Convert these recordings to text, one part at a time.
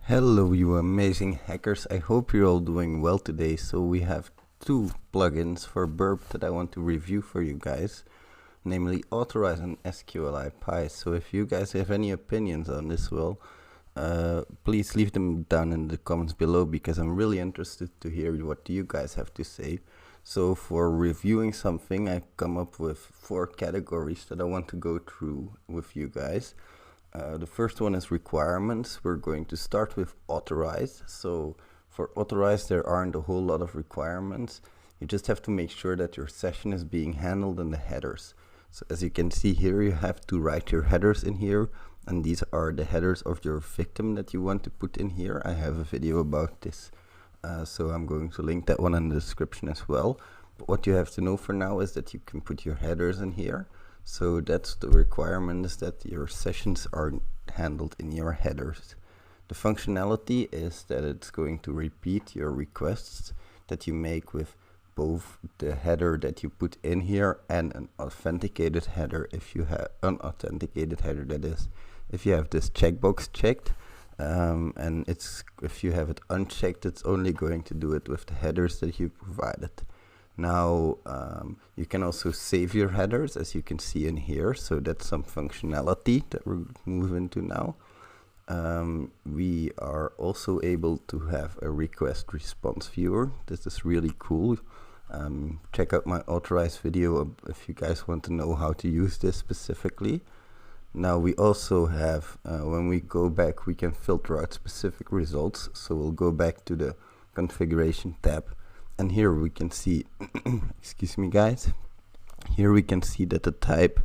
Hello, you amazing hackers. I hope you're all doing well today. So we have two plugins for Burp that I want to review for you guys, namely Authorize and SQLiPy. So if you guys have any opinions on this, please leave them down in the comments below, because I'm really interested to hear what you guys have to say. So for reviewing something, I've come up with 4 categories that I want to go through with you guys. The first one is requirements. We're going to start with Authorize. So for Authorize, there aren't a whole lot of requirements. You just have to make sure that your session is being handled in the headers. So as you can see here, you have to write your headers in here, and these are the headers of your victim that you want to put in here. I have a video about this, so I'm going to link that one in the description as well. But what you have to know for now is that you can put your headers in here. So that's the requirement, is that your sessions are handled in your headers. The functionality is that it's going to repeat your requests that you make with both the header that you put in here and an authenticated header. If you have unauthenticated header, that is, if you have this checkbox checked, and if you have it unchecked, it's only going to do it with the headers that you provided. Now you can also save your headers, as you can see in here, so that's some functionality that we're moving to now. We are also able to have a request response viewer. This is really cool. Check out my authorized video if you guys want to know how to use this specifically. Now we also have, when we go back, we can filter out specific results. So we'll go back to the configuration tab. And here we can see, excuse me guys, here we can see that the type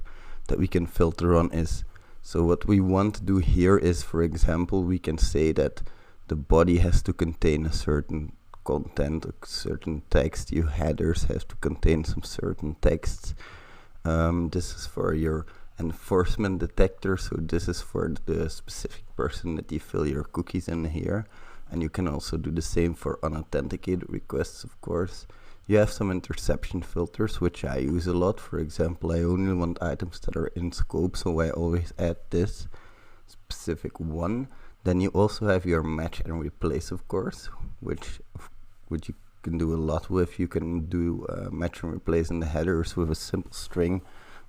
that we can filter on is, so what we want to do here is, for example, we can say that the body has to contain a certain content, a certain text, your headers have to contain some certain texts. This is for your enforcement detector, so this is for the specific person that you fill your cookies in here. And you can also do the same for unauthenticated requests, of course. You have some interception filters, which I use a lot. For example, I only want items that are in scope, so I always add this specific one. Then you also have your match and replace, of course, which you can do a lot with. You can do match and replace in the headers with a simple string,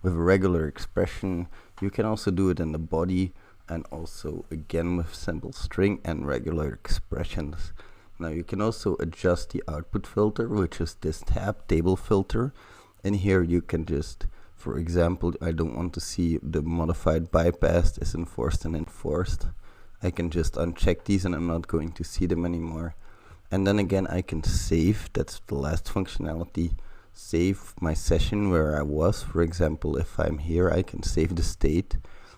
with a regular expression. You can also do it in the body, and also again with simple string and regular expressions. Now you can also adjust the output filter, which is this tab, table filter. In here you can just, for example, I don't want to see the modified bypass is enforced and enforced. I can just uncheck these and I'm not going to see them anymore. And then again I can save, that's the last functionality, save my session where I was. For example, if I'm here, I can save the state,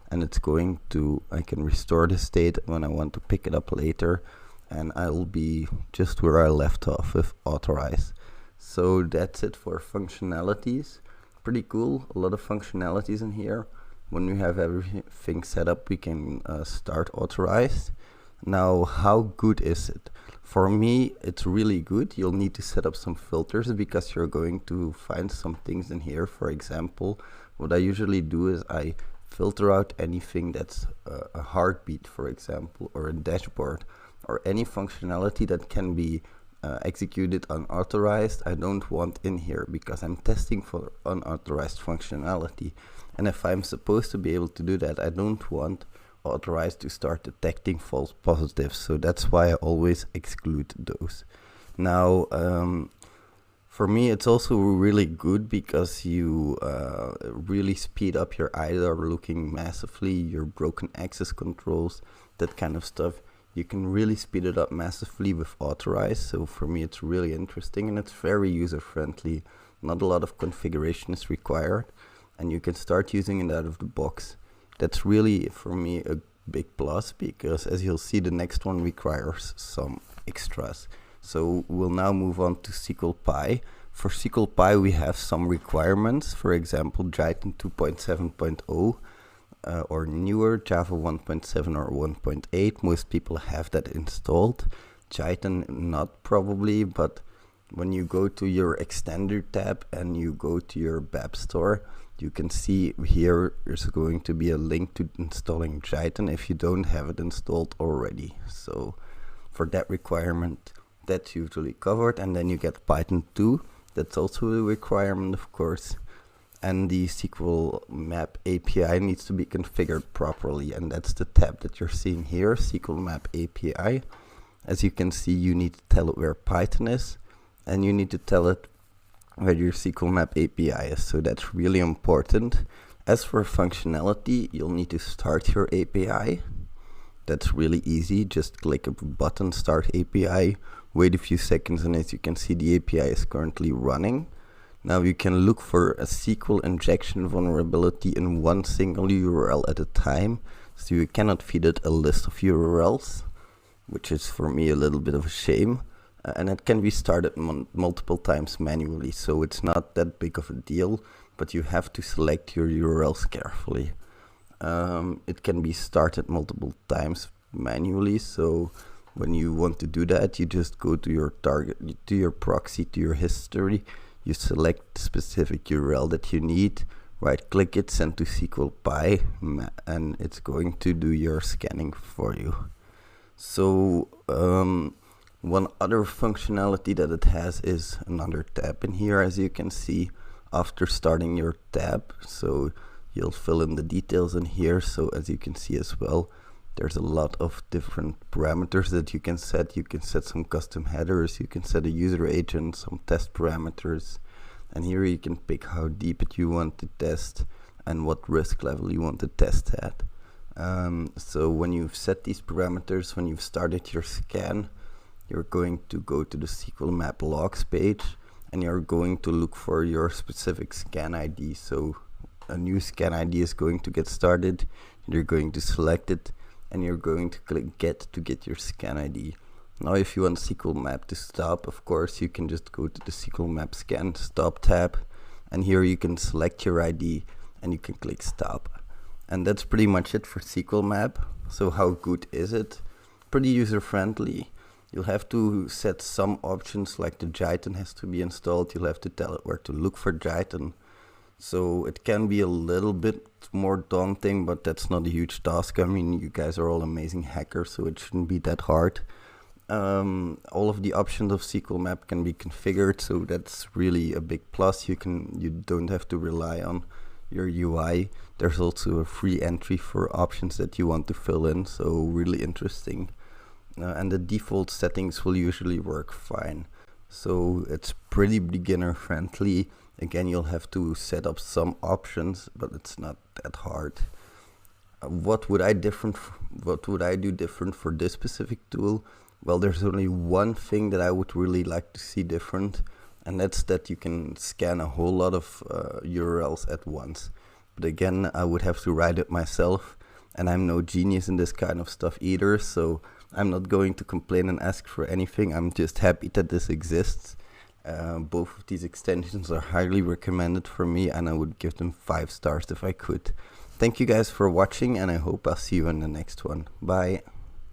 and it's going to, I can restore the state when I want to pick it up later, and I'll be just where I left off with Authorize. So that's it for functionalities. Pretty cool, a lot of functionalities in here. When we have everything set up, we can start Authorize. Now, how good is it? For me, it's really good. You'll need to set up some filters, because you're going to find some things in here. For example, what I usually do is I filter out anything that's a heartbeat, for example, or a dashboard, or any functionality that can be executed unauthorized. I don't want in here, because I'm testing for unauthorized functionality, and if I'm supposed to be able to do that, I don't want authorized to start detecting false positives. So that's why I always exclude those. Now for me, it's also really good, because you really speed up your IDAR looking massively, your broken access controls, that kind of stuff. You can really speed it up massively with Authorize. So for me, it's really interesting, and it's very user friendly. Not a lot of configuration is required, and you can start using it out of the box. That's really, for me, a big plus, because as you'll see, the next one requires some extras. So we'll now move on to SQLiPy. For SQLiPy, we have some requirements. For example, Jython 2.7.0 or newer, Java 1.7 or 1.8. Most people have that installed. Jython not probably, but when you go to your Extender tab and you go to your BAP store, you can see here there's going to be a link to installing Jython if you don't have it installed already. So for that requirement, that's usually covered. And then you get Python 2, that's also a requirement, of course. And the SQL map API needs to be configured properly, and that's the tab that you're seeing here, SQL map API. As you can see, you need to tell it where Python is, and you need to tell it where your SQL map API is, so that's really important. As for functionality, you'll need to start your API. That's really easy, just click a button, Start API, wait a few seconds, and as you can see, the API is currently running. Now you can look for a SQL injection vulnerability in one single URL at a time, so you cannot feed it a list of URLs, which is for me a little bit of a shame. And it can be started multiple times manually, so it's not that big of a deal, but you have to select your URLs carefully. It can be started multiple times manually, so when you want to do that, you just go to your target, to your proxy, to your history. You select the specific URL that you need, right click it, send to SQLiPy, and it's going to do your scanning for you. So one other functionality that it has is another tab in here, as you can see, after starting your tab. So you'll fill in the details in here. So as you can see as well, there's a lot of different parameters that you can set. You can set some custom headers, you can set a user agent, some test parameters, and here you can pick how deep you want to test and what risk level you want to test at. So when you've set these parameters, when you've started your scan, you're going to go to the SQL map logs page, and you're going to look for your specific scan ID. So a new scan ID is going to get started, you're going to select it, and you're going to click get to get your scan ID. Now if you want SQL map to stop, of course you can just go to the SQL map scan stop tab, and here you can select your ID and you can click stop. And that's pretty much it for SQL map. So how good is it? Pretty user friendly. You'll have to set some options, like the Jython has to be installed. You'll have to tell it where to look for Jython. So it can be a little bit more daunting, but that's not a huge task. I mean, you guys are all amazing hackers, so it shouldn't be that hard. All of the options of SQL map can be configured, so that's really a big plus. You don't have to rely on your UI. There's also a free entry for options that you want to fill in, so really interesting. And the default settings will usually work fine. So it's pretty beginner friendly. Again, you'll have to set up some options, but it's not that hard. What would I do different for this specific tool? Well, there's only one thing that I would really like to see different, and that's that you can scan a whole lot of URLs at once. But again, I would have to write it myself, and I'm no genius in this kind of stuff either, so I'm not going to complain and ask for anything. I'm just happy that this exists. Both of these extensions are highly recommended for me, and I would give them 5 stars if I could. Thank you guys for watching, and I hope I'll see you in the next one. Bye.